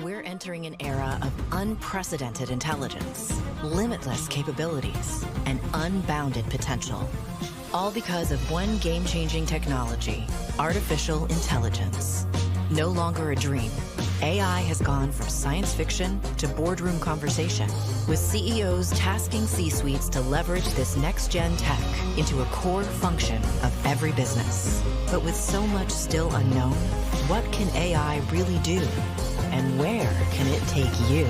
We're entering an era of unprecedented intelligence, limitless capabilities, and unbounded potential. All because of one game-changing technology, artificial intelligence. No longer a dream, AI has gone from science fiction to boardroom conversation, with CEOs tasking C-suites to leverage this next-gen tech into a core function of every business. But with so much still unknown, what can AI really do? And where can it take you?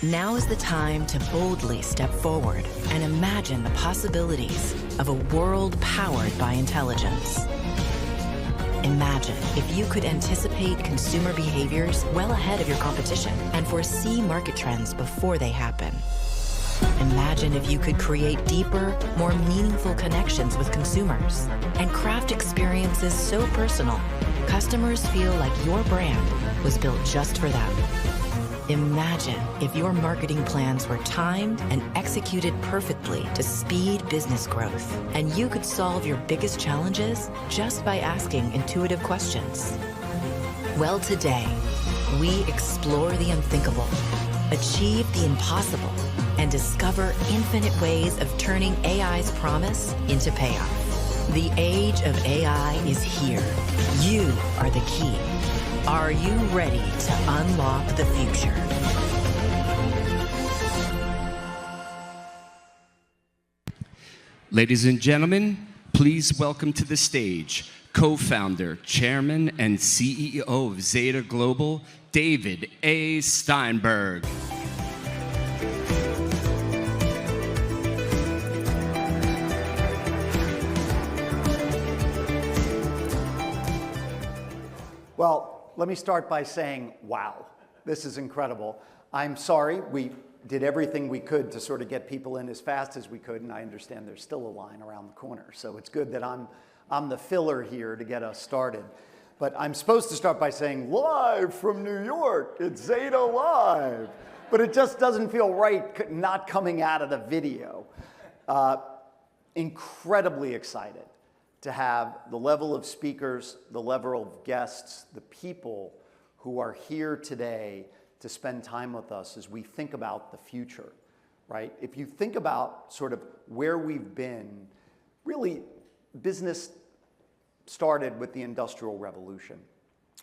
Now is the time to boldly step forward and imagine the possibilities of a world powered by intelligence. Imagine if you could anticipate consumer behaviors well ahead of your competition and foresee market trends before they happen. Imagine if you could create deeper, more meaningful connections with consumers and craft experiences so personal, customers feel like your brand was built just for them. Imagine if your marketing plans were timed and executed perfectly to speed business growth, and you could solve your biggest challenges just by asking intuitive questions. Well, today, we explore the unthinkable, achieve the impossible, and discover infinite ways of turning AI's promise into payoff. The age of AI is here. You are the key. Are you ready to unlock the future? Ladies and gentlemen, please welcome to the stage co-founder, chairman, and CEO of Zeta Global, David A. Steinberg. Well, let me start by saying, wow, this is incredible. I'm sorry, we did everything we could to sort of get people in as fast as we could, and I understand there's still a line around the corner. So it's good that I'm the filler here to get us started. But I'm supposed to start by saying, live from New York, it's Zeta Live. But it just doesn't feel right not coming out of the video. Incredibly excited to have the level of speakers, the level of guests, the people who are here today to spend time with us as we think about the future, right? If you think about sort of where we've been, really business started with the Industrial Revolution.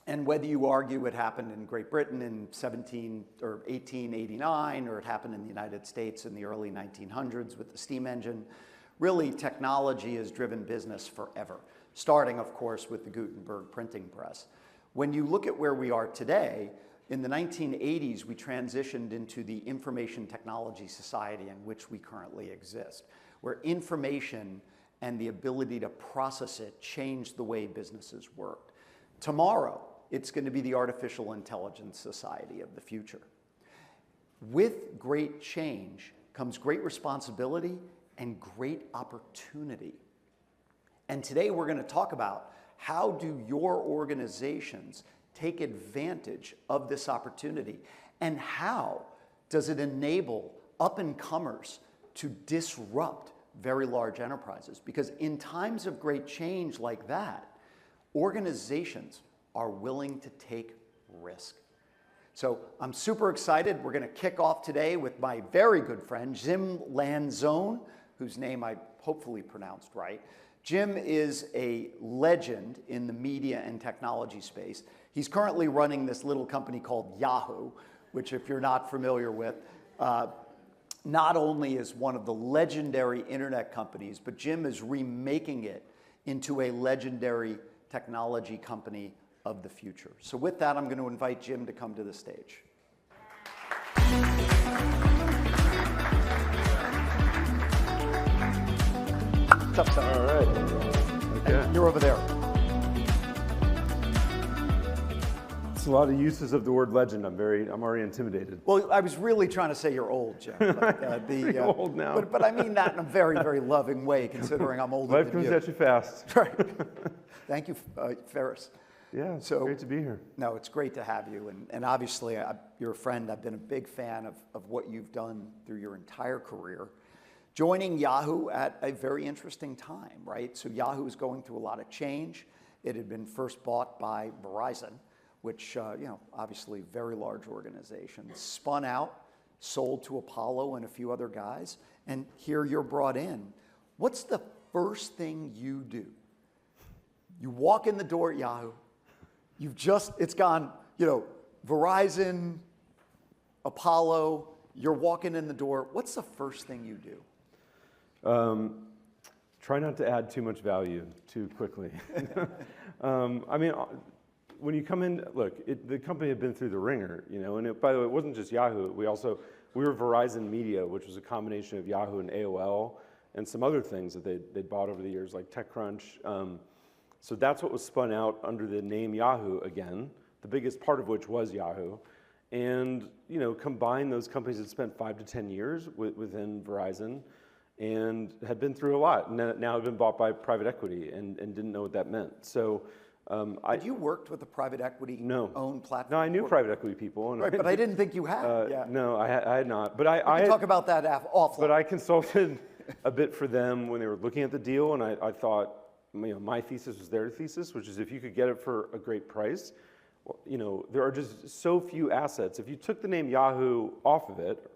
And whether you argue it happened in Great Britain in 1889, or it happened in the United States in the early 1900s with the steam engine, really, technology has driven business forever, starting, of course, with the Gutenberg printing press. When you look at where we are today, in the 1980s, we transitioned into the information technology society in which we currently exist, where information and the ability to process it changed the way businesses worked. Tomorrow, it's going to be the artificial intelligence society of the future. With great change comes great responsibility and great opportunity. And today we're going to talk about how do your organizations take advantage of this opportunity, and how does it enable up-and-comers to disrupt very large enterprises? Because in times of great change like that, organizations are willing to take risk. So I'm super excited. We're going to kick off today with my very good friend, Jim Lanzone, whose name I hopefully pronounced right. Jim is a legend in the media and technology space. He's currently running this little company called Yahoo, which, if you're not familiar with, not only is one of the legendary internet companies, but Jim is remaking it into a legendary technology company of the future. So with that, I'm going to invite Jim to come to the stage. What's up, sir? All right. Okay. And you're over there. It's a lot of uses of the word legend. I'm already intimidated. Well, I was really trying to say you're old, Jim. But, Pretty old now. But I mean that in a very, very loving way, considering I'm older Life than you. comes at you fast. Right. Thank you, Ferris. Yeah, it's great to be here. No, it's great to have you. And obviously, you're a friend. I've been a big fan of what you've done through your entire career. Joining Yahoo at a very interesting time, right? So Yahoo is going through a lot of change. It had been first bought by Verizon, which, obviously very large organization, spun out, sold to Apollo and a few other guys, and here you're brought in. What's the first thing you do? You walk in the door at Yahoo, it's gone, Verizon, Apollo, you're walking in the door. What's the first thing you do? Try not to add too much value too quickly. I mean, when you come in, look, the company had been through the ringer, and by the way, it wasn't just Yahoo. We were Verizon Media, which was a combination of Yahoo and AOL and some other things that they'd bought over the years, like TechCrunch. So that's what was spun out under the name Yahoo again, the biggest part of which was Yahoo. And, combine those companies that spent 5 to 10 years within Verizon and had been through a lot, and now have been bought by private equity and didn't know what that meant. So Had you worked with a private equity owned platform? No, I knew private equity people. And right, but I didn't think you had. No, I had not. But I can talk about that offline. But I consulted a bit for them when they were looking at the deal, and I thought, my thesis was their thesis, which is if you could get it for a great price, there are just so few assets. If you took the name Yahoo off of it,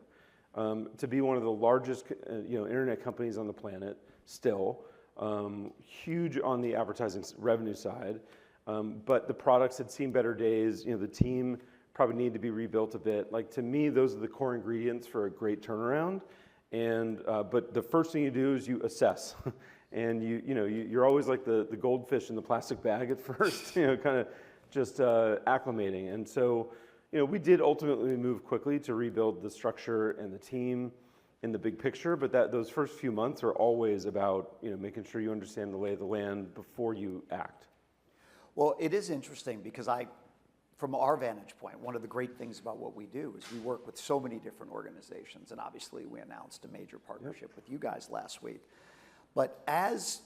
to be one of the largest, internet companies on the planet, still huge on the advertising revenue side, but the products had seen better days. The team probably needed to be rebuilt a bit. Like, to me, those are the core ingredients for a great turnaround. And but the first thing you do is you assess, and you're always like the goldfish in the plastic bag at first, kind of just acclimating. And so, we did ultimately move quickly to rebuild the structure and the team in the big picture, but those first few months are always about making sure you understand the lay of the land before you act. Well, it is interesting because from our vantage point, one of the great things about what we do is we work with so many different organizations, and obviously we announced a major partnership with you guys last week. But as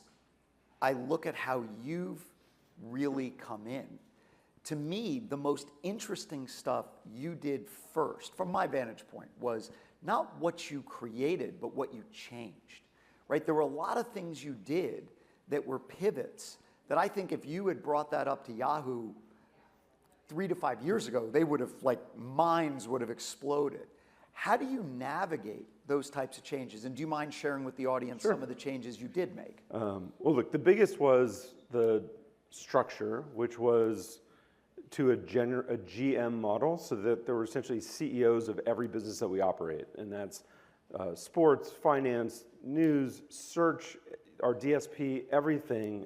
I look at how you've really come in, to me, the most interesting stuff you did first, from my vantage point, was not what you created, but what you changed, right? There were a lot of things you did that were pivots that I think if you had brought that up to Yahoo 3 to 5 years ago, they would have, minds would have exploded. How do you navigate those types of changes? And do you mind sharing with the audience some of the changes you did make? Well, look, the biggest was the structure, which was to a GM model, so that there were essentially CEOs of every business that we operate. And that's sports, finance, news, search, our DSP, everything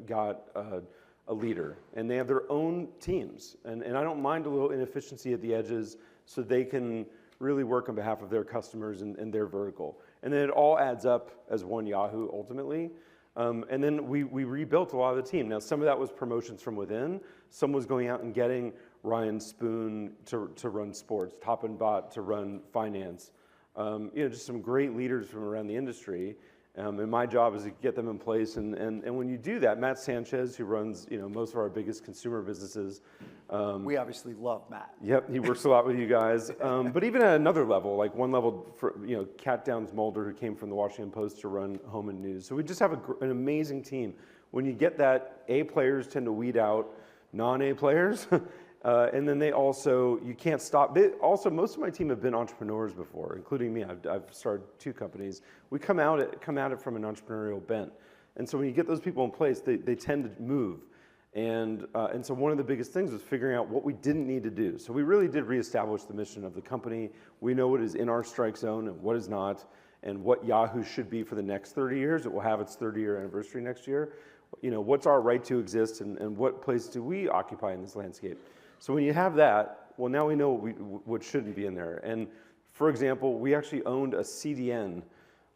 got a leader. And they have their own teams. And I don't mind a little inefficiency at the edges so they can really work on behalf of their customers and their vertical. And then it all adds up as one Yahoo ultimately. And then we rebuilt a lot of the team. Now, some of that was promotions from within. Some was going out and getting Ryan Spoon to run sports, Toppin Bot to run finance. Just some great leaders from around the industry. And my job is to get them in place. And when you do that, Matt Sanchez, who runs most of our biggest consumer businesses. We obviously love Matt. Yep, he works a lot with you guys. But even at another level, like one level for Kat Downs Mulder, who came from the Washington Post to run Home and News. So we just have an amazing team. When you get that, A players tend to weed out non-A players. And then you can't stop. Most of my team have been entrepreneurs before, including me. I've started 2 companies. We come at it from an entrepreneurial bent. And so when you get those people in place, they tend to move. And so one of the biggest things was figuring out what we didn't need to do. So we really did reestablish the mission of the company. We know what is in our strike zone and what is not, and what Yahoo should be for the next 30 years. It will have its 30-year anniversary next year. What's our right to exist, and what place do we occupy in this landscape? So when you have that, well, now we know what shouldn't be in there. And for example, we actually owned a CDN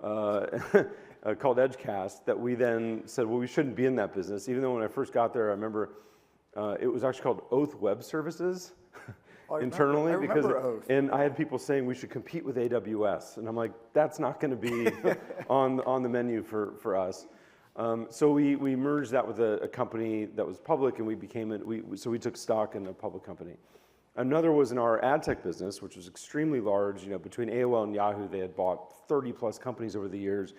called Edgecast that we then said, well, we shouldn't be in that business. Even though when I first got there, I remember it was actually called Oath Web Services internally. I remember Oath. And I had people saying we should compete with AWS. And I'm like, that's not going to be on the menu for us. So we merged that with a company that was public, and we took stock in a public company. Another was in our ad tech business, which was extremely large. Between AOL and Yahoo, they had bought 30 plus companies over the years.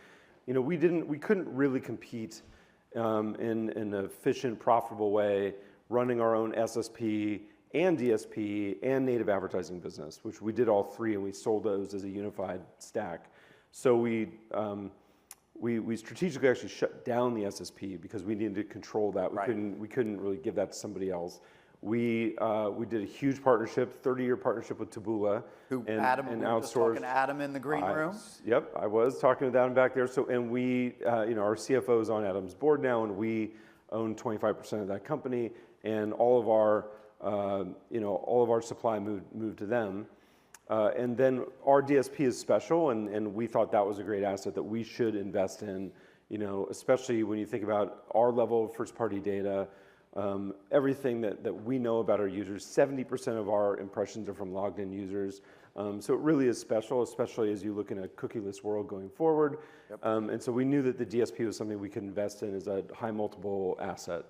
We couldn't really compete in an efficient, profitable way, running our own SSP and DSP and native advertising business, which we did all three, and we sold those as a unified stack. So we strategically actually shut down the SSP because we needed to control that. We couldn't really give that to somebody else. We did a huge partnership, 30-year partnership with Taboola. Adam, we were just talking to Adam in the green room. Yep, I was talking with Adam back there. So, and we, our CFO is on Adam's board now, and we own 25% of that company, and all of our supply moved to them. And then our DSP is special, and we thought that was a great asset that we should invest in, especially when you think about our level of first-party data, everything that we know about our users. 70% of our impressions are from logged-in users. So it really is special, especially as you look in a cookieless world going forward. Yep. And so we knew that the DSP was something we could invest in as a high multiple asset.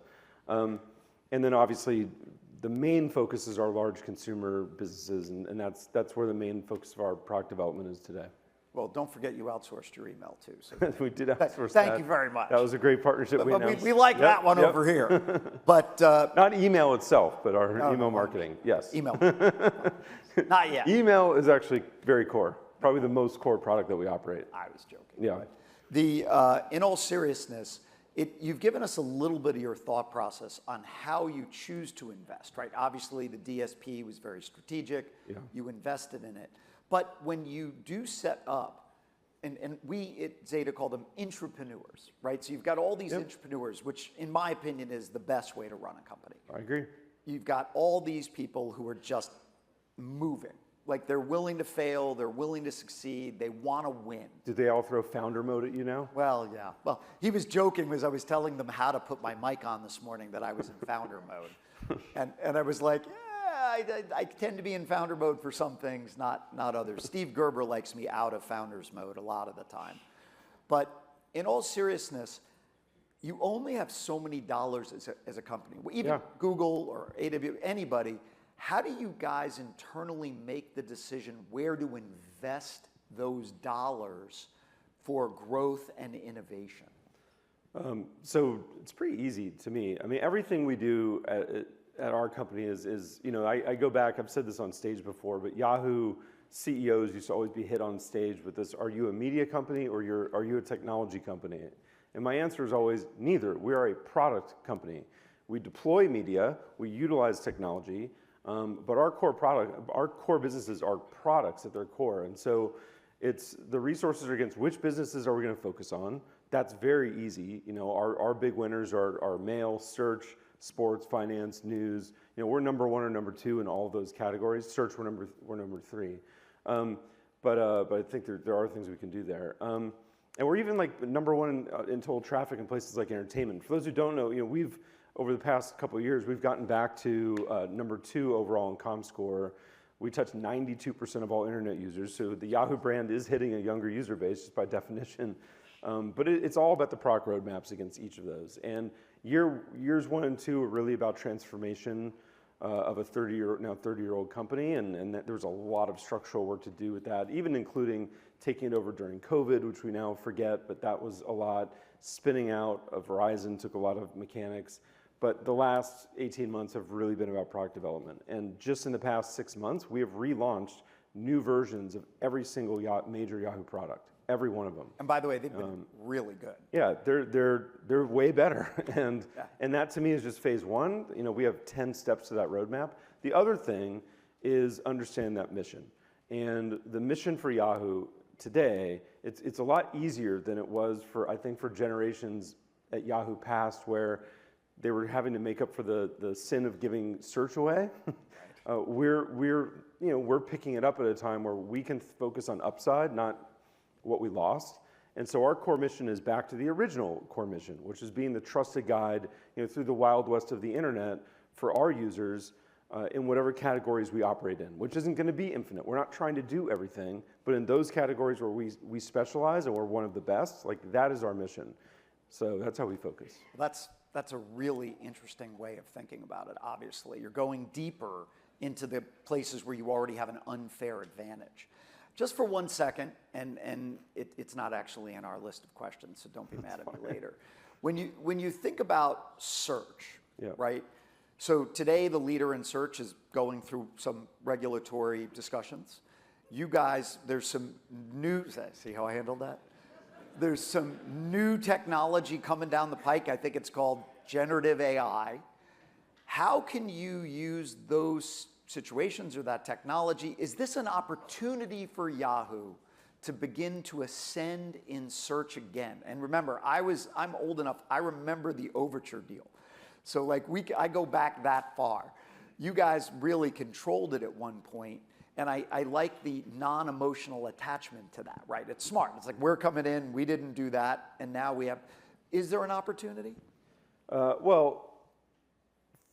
And then obviously, the main focus is our large consumer businesses, and that's where the main focus of our product development is today. Well, don't forget you outsourced your email too. So we did outsource that. Thank you very much. That was a great partnership. But we like that one over here. But not email itself, but our email marketing. Yes. Email. Not yet. Email is actually very core. Probably the most core product that we operate. I was joking. Yeah. In all seriousness, you've given us a little bit of your thought process on how you choose to invest, right? Obviously, the DSP was very strategic. Yeah. You invested in it. But when you do set up, and we at Zeta call them intrapreneurs, right? So you've got all these intrapreneurs, which in my opinion is the best way to run a company. I agree. You've got all these people who are just moving. Like they're willing to fail, they're willing to succeed, they want to win. Did they all throw founder mode at you now? Well, yeah. Well, he was joking as I was telling them how to put my mic on this morning that I was in founder mode. And I was like, I tend to be in founder mode for some things, not others. Steve Gerber likes me out of founders mode a lot of the time. But in all seriousness, you only have so many dollars as a company. Even Google or AWS, anybody. How do you guys internally make the decision where to invest those dollars for growth and innovation? So it's pretty easy to me. I mean, everything we do at our company is I go back, I've said this on stage before, but Yahoo CEOs used to always be hit on stage with this, are you a media company or are you a technology company? And my answer is always neither. We are a product company. We deploy media, we utilize technology, but our core businesses are products at their core. And so it's the resources are against which businesses are we going to focus on. That's very easy. Our big winners are mail, search, sports, finance, news. We're number one or number two in all of those categories. Search, we're number three. But I think there are things we can do there. And we're even like number one in total traffic in places like entertainment. For those who don't know, we've over the past couple of years, we've gotten back to number 2 overall in ComScore. We touch 92% of all internet users, so the Yahoo brand is hitting a younger user base just by definition. But it's all about the product roadmaps against each of those. And years 1 and 2 are really about transformation of a 30-year-old company, and there's a lot of structural work to do with that, even including taking it over during COVID, which we now forget, but that was a lot. Spinning out of Verizon took a lot of mechanics. But the last 18 months have really been about product development. And just in the past 6 months, we have relaunched new versions of every single major Yahoo product, every one of them. And by the way, they've been really good. Yeah, they're way better. And that to me is just phase 1. We have 10 steps to that roadmap. The other thing is understand that mission. And the mission for Yahoo today, it's a lot easier than it was for generations at Yahoo past, where they were having to make up for the sin of giving search away. We're picking it up at a time where we can focus on upside, not what we lost. And so our core mission is back to the original core mission, which is being the trusted guide, through the wild west of the internet for our users in whatever categories we operate in, which isn't going to be infinite. We're not trying to do everything, but in those categories where we specialize and we're one of the best, that is our mission. So that's how we focus. That's a really interesting way of thinking about it, obviously. You're going deeper into the places where you already have an unfair advantage. Just for 1 second, and it's not actually in our list of questions, so don't be mad at me later. When you think about search, right? So today, the leader in search is going through some regulatory discussions. You guys, there's some new, see how I handled that? There's some new technology coming down the pike. I think it's called generative AI. How can you use those situations or that technology? Is this an opportunity for Yahoo to begin to ascend in search again? And remember, I'm old enough, I remember the Overture deal. So like I go back that far. You guys really controlled it at one point, and I like the non-emotional attachment to that, right? It's smart. It's like, we're coming in, we didn't do that, and now we have. Is there an opportunity? Well,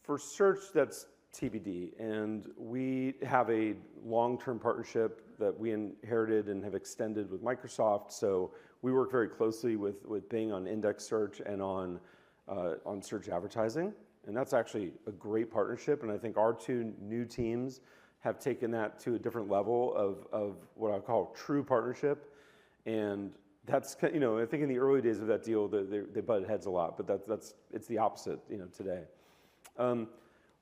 for search, that's TBD, and we have a long-term partnership that we inherited and have extended with Microsoft. So we work very closely with Bing on index search and on search advertising, and that's actually a great partnership. And I think our two new teams have taken that to a different level of what I call true partnership. And that's, I think in the early days of that deal, they butted heads a lot, but it's the opposite, today. Again,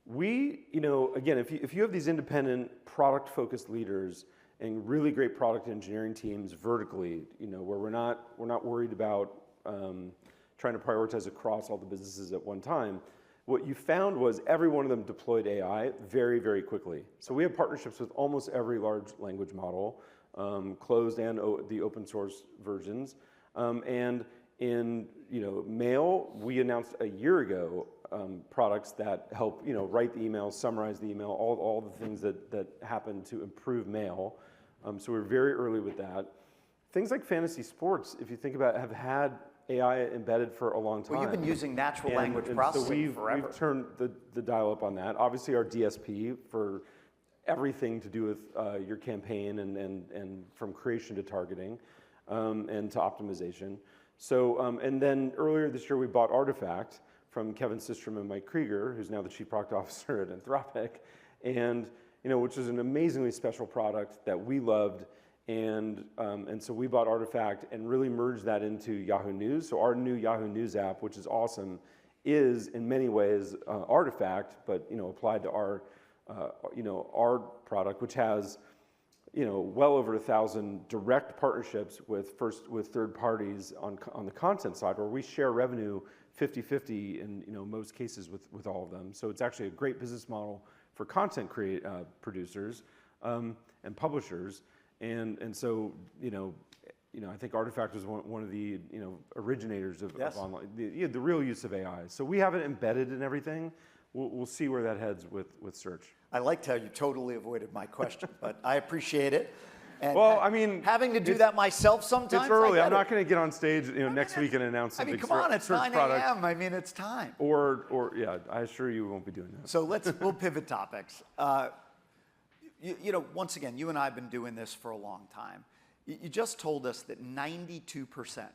if you have these independent product-focused leaders and really great product engineering teams vertically, where we're not worried about trying to prioritize across all the businesses at one time, what you found was every one of them deployed AI very, very quickly. So we have partnerships with almost every large language model, closed and the open source versions. And in mail, we announced a year ago products that help write the email, summarize the email, all the things that happen to improve mail. So we're very early with that. Things like fantasy sports, if you think about it, have had AI embedded for a long time. Well, you've been using natural language processing forever. We've turned the dial up on that. Obviously, our DSP for everything to do with your campaign and from creation to targeting and to optimization. So, and then earlier this year, we bought Artifact from Kevin Systrom and Mike Krieger, who's now the Chief Product Officer at Anthropic, and which is an amazingly special product that we loved. And so we bought Artifact and really merged that into Yahoo News. So our new Yahoo News app, which is awesome, is in many ways Artifact, but applied to our product, which has well over 1,000 direct partnerships with third parties on the content side, where we share revenue 50-50 in most cases with all of them. So it's actually a great business model for content producers and publishers. And so, I think Artifact was one of the, originators of online, the real use of AI. So we have it embedded in everything. We'll see where that heads with search. I liked how you totally avoided my question, but I appreciate it. And well, having to do that myself sometimes. It's early. I'm not going to get on stage, next week and announce something. Come on, it's 9 a.m. It's time. Or yeah, I assure you won't be doing that. So we'll pivot topics. Once again, you and I have been doing this for a long time. You just told us that 92%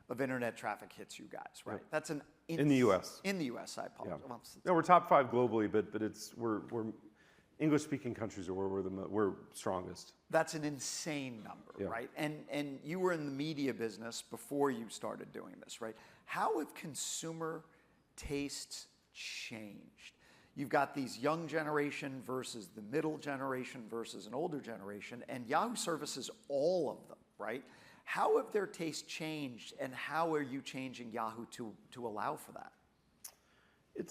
of internet traffic hits you guys, right? That's in the U.S. In the U.S., I apologize. Yeah. No, we're top 5 globally, but we're English-speaking countries are where we're strongest. That's an insane number, right? And you were in the media business before you started doing this, right? How have consumer tastes changed? You've got these young generation versus the middle generation versus an older generation, and Yahoo services all of them, right? How have their tastes changed, and how are you changing Yahoo to allow for that?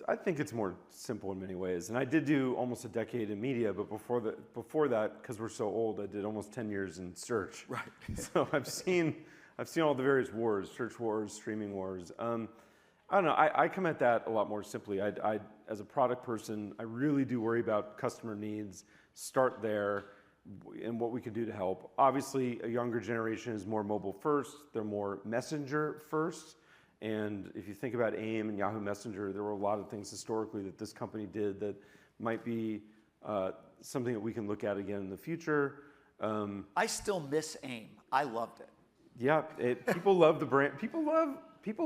I think it's more simple in many ways. And I did do almost a decade in media, but before that, because we're so old, I did almost 10 years in search. Right. So I've seen all the various wars, search wars, streaming wars. I don't know. I come at that a lot more simply. I as a product person, I really do worry about customer needs. Start there, and what we can do to help. Obviously, a younger generation is more mobile first. They're more messenger first. And if you think about AIM and Yahoo Messenger, there were a lot of things historically that this company did that might be something that we can look at again in the future. I still miss AIM. I loved it. Yeah, people love the brand. People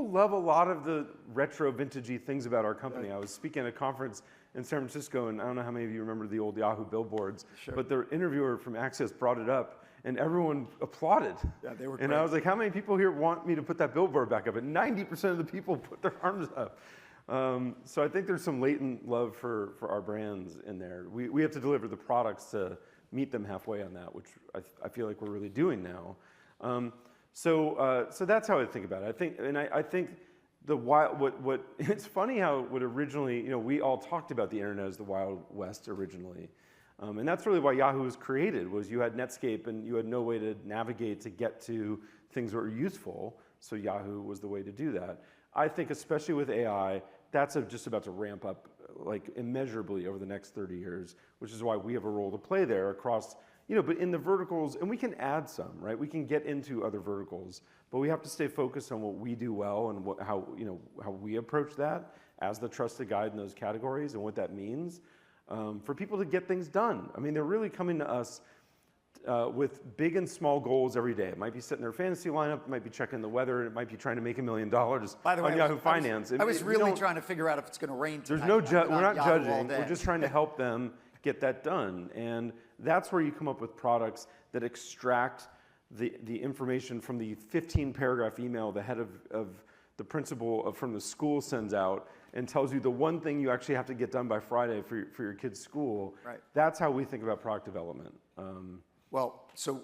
love a lot of the retro, vintagey things about our company. I was speaking at a conference in San Francisco, and I don't know how many of you remember the old Yahoo billboards, but the interviewer from Access brought it up, and everyone applauded. Yeah, they were And great. I was like, how many people here want me to put that billboard back up? And 90% of the people put their arms up. So I think there's some latent love for our brands in there. We have to deliver the products to meet them halfway on that, which I feel like we're really doing now. So that's how I think about it. I think the wild, it's funny how what originally, we all talked about the internet as the Wild West originally. And that's really why Yahoo was created, was you had Netscape and you had no way to navigate to get to things that were useful. So Yahoo was the way to do that. I think especially with AI, that's just about to ramp up like immeasurably over the next 30 years, which is why we have a role to play there across, but in the verticals, and we can add some, right? We can get into other verticals, but we have to stay focused on what we do well and how we approach that as the trusted guide in those categories and what that means for people to get things done. I mean, they're really coming to us with big and small goals every day. It might be setting their fantasy lineup, it might be checking the weather, it might be trying to make $1 million By the way, on Yahoo Finance. I was really trying to figure out if it's going to rain tonight. We're not judging, we're just trying to help them get that done. And that's where you come up with products that extract the information from the 15-paragraph email the head of the principal from the school sends out and tells you the one thing you actually have to get done by Friday for your kid's school. Right. That's how we think about product development. Well, so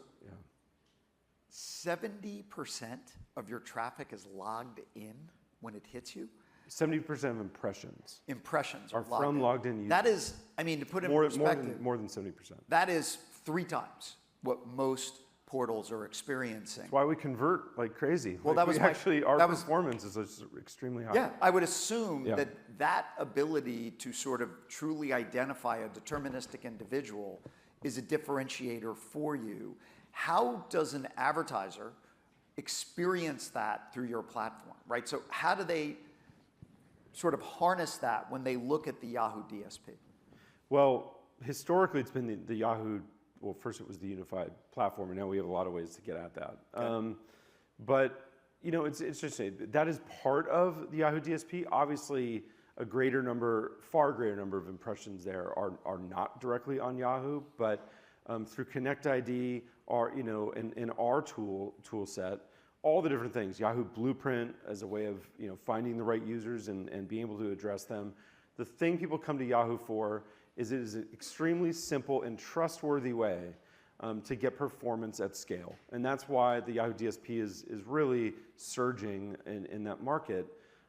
70% of your traffic is logged in when it hits you? 70% of impressions are logged in users. That is, to put it in perspective, more than 70%. that is 3 times what most portals are experiencing. That's why we convert like crazy. Well, our performance is extremely high. Yeah, I would assume that ability to sort of truly identify a deterministic individual is a differentiator for you. How does an advertiser experience that through your platform, right? So how do they sort of harness that when they look at the Yahoo DSP? Well, historically, it's been the Yahoo. Well, first it was the unified platform, and now we have a lot of ways to get at that. Okay. But it's interesting. That is part of the Yahoo DSP. Obviously, far greater number of impressions there are not directly on Yahoo, but through Connect ID, in our tool set, all the different things. Yahoo Blueprint as a way of finding the right users and being able to address them. The thing people come to Yahoo for is it is an extremely simple and trustworthy way to get performance at scale. And that's why the Yahoo DSP is really surging in that market.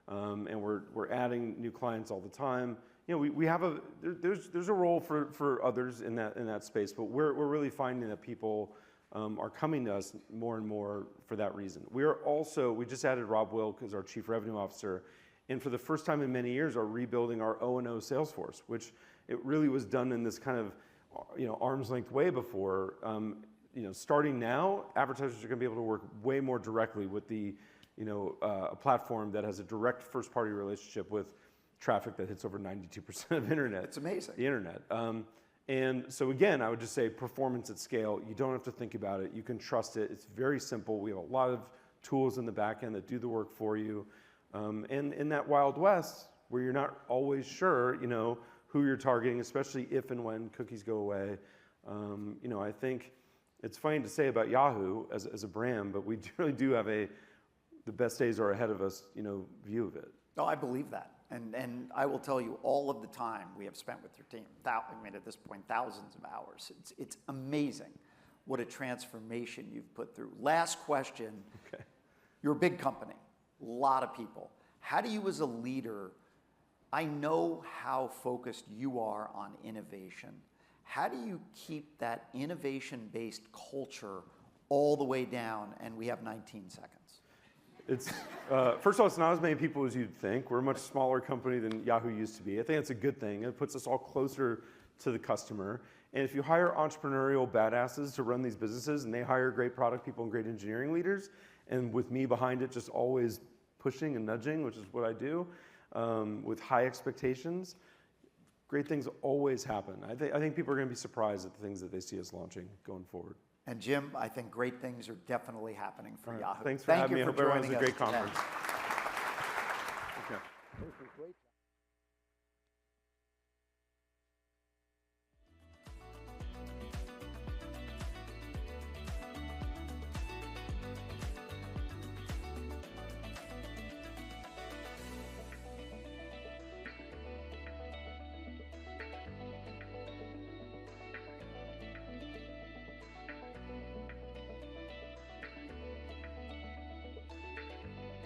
And we're adding new clients all the time. We have there's a role for others in that space, but we're really finding that people are coming to us more and more for that reason. We just added Rob Wilk as our Chief Revenue Officer, and for the first time in many years are rebuilding our O&O sales force, which it really was done in this kind of arm's length way before. Starting now, advertisers are going to be able to work way more directly with a platform that has a direct first-party relationship with traffic that hits over 92% of internet. It's amazing. The internet. And so again, I would just say performance at scale. You don't have to think about it. You can trust it. It's very simple. We have a lot of tools in the back end that do the work for you. And in that Wild West, where you're not always sure, who you're targeting, especially if and when cookies go away. I think it's funny to say about Yahoo as a brand, but we really do have the best days are ahead of us, view of it. No, I believe that. And I will tell you, all of the time we have spent with your team, at this point, thousands of hours. It's amazing what a transformation you've put through. Last question. Okay. You're a big company, a lot of people. How do you as a leader, I know how focused you are on innovation. How do you keep that innovation-based culture all the way down? And we have 19 seconds. It's first of all, it's not as many people as you'd think. We're a much smaller company than Yahoo used to be. I think it's a good thing. It puts us all closer to the customer. And if you hire entrepreneurial badasses to run these businesses, and they hire great product people and great engineering leaders, and with me behind it, just always pushing and nudging, which is what I do, with high expectations, great things always happen. I think people are going to be surprised at the things that they see us launching going forward. And Jim, I think great things are definitely happening for Yahoo. Thanks for having me. I hope everyone's a great conference. Okay.